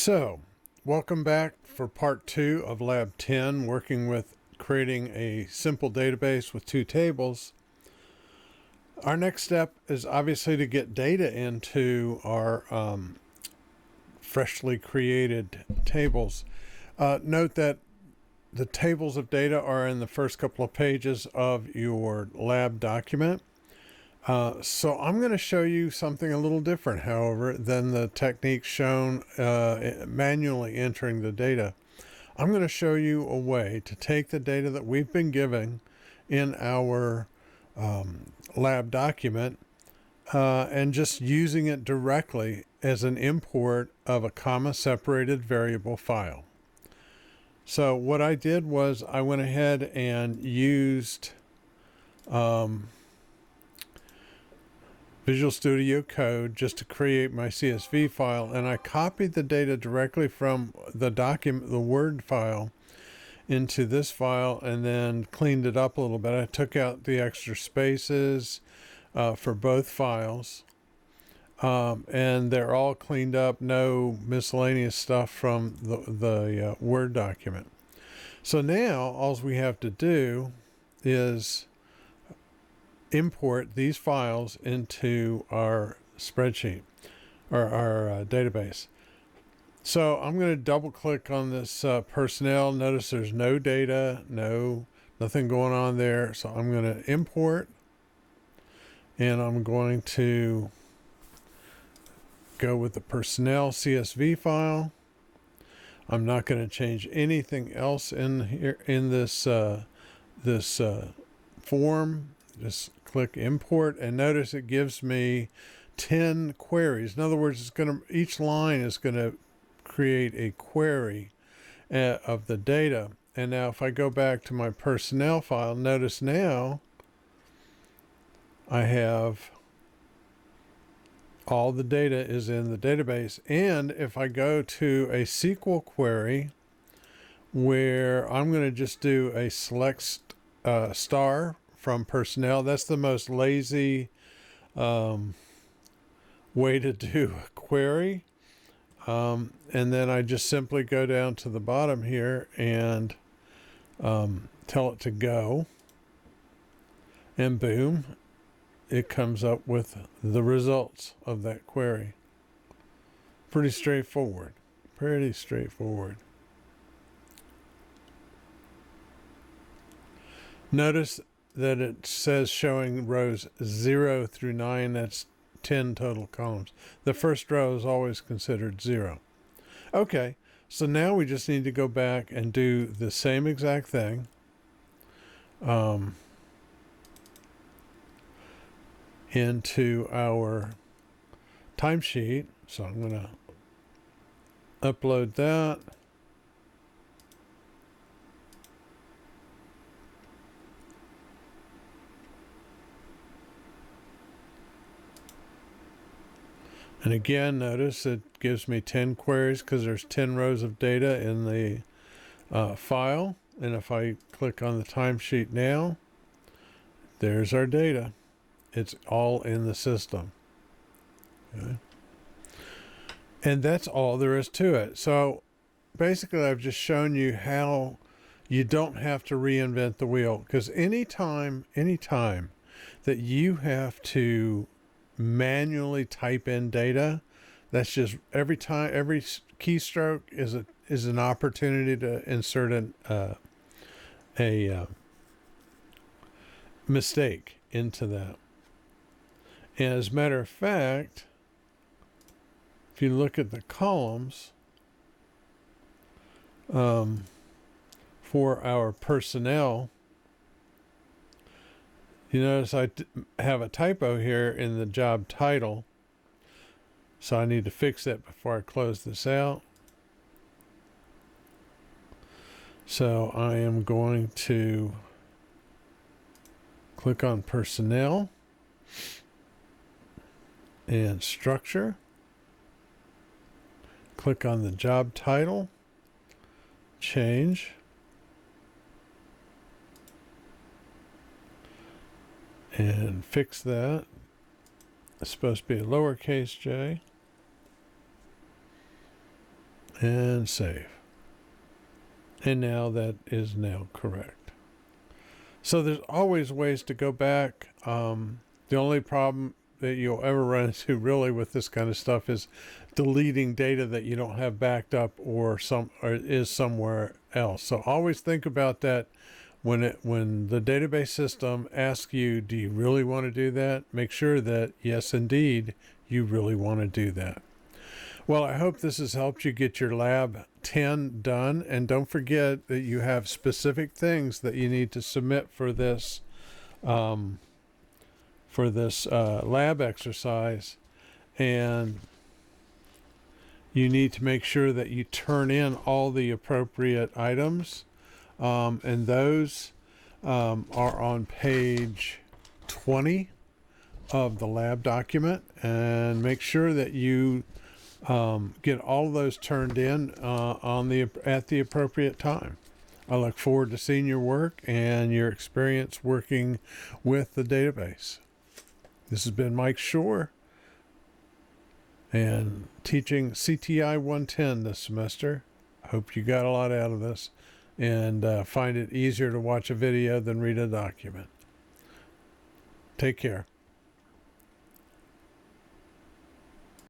So, welcome back for part 2 of Lab 10, working with creating a simple database with 2 tables. Our next step is obviously to get data into our freshly created tables. Note that the tables of data are in the first couple of pages of your lab document. So I'm going to show you something a little different, however, than the technique shown manually entering the data. I'm going to show you a way to take the data that we've been given in our lab document and just using it directly as an import of a comma-separated variable file. So what I did was I went ahead and used Visual Studio Code just to create my CSV file, and I copied the data directly from the document, the Word file, into this file and then cleaned it up a little bit. I took out the extra spaces for both files, and they're all cleaned up, no miscellaneous stuff from the Word document. So now all we have to do is import these files into our spreadsheet or our database. So I'm going to double click on this personnel. Notice there's no data, nothing going on there. So I'm going to import, and I'm going to go with the personnel CSV file. I'm not going to change anything else in here in this form. Just click import, and notice it gives me 10 queries. In other words, each line is going to create a query of the data. And now if I go back to my personnel file, notice now I have all the data is in the database. And if I go to a SQL query where I'm going to just do a select star from personnel, that's the most lazy way to do a query. And then I just simply go down to the bottom here and tell it to go, and boom, it comes up with the results of that query. Pretty straightforward. Notice that it says showing rows 0 through 9. That's 10 total columns. The first row is always considered 0. Okay, so now we just need to go back and do the same exact thing. Into our timesheet. So I'm going to upload that. And again, notice it gives me 10 queries because there's 10 rows of data in the file. And if I click on the timesheet now, there's our data. It's all in the system. Okay. And that's all there is to it. So basically, I've just shown you how you don't have to reinvent the wheel, because anytime that you have to manually type in data, that's just every keystroke is an opportunity to insert a mistake into that. And as a matter of fact, if you look at the columns for our personnel, you notice I have a typo here in the job title. So I need to fix that before I close this out. So I am going to click on personnel and structure. Click on the job title, change, and fix that. It's supposed to be a lowercase j. and save. And now that is now correct. So there's always ways to go back. The only problem that you'll ever run into really with this kind of stuff is deleting data that you don't have backed up or is somewhere else. So always think about that when the database system asks you, do you really want to do that? Make sure that yes, indeed, you really want to do that. Well, I hope this has helped you get your Lab 10 done. And don't forget that you have specific things that you need to submit for this lab exercise. And you need to make sure that you turn in all the appropriate items. And those are on page 20 of the lab document. And make sure that you get all of those turned in at the appropriate time. I look forward to seeing your work and your experience working with the database. This has been Mike Shore and teaching CTI 110 this semester. I hope you got a lot out of this and find it easier to watch a video than read a document. Take care.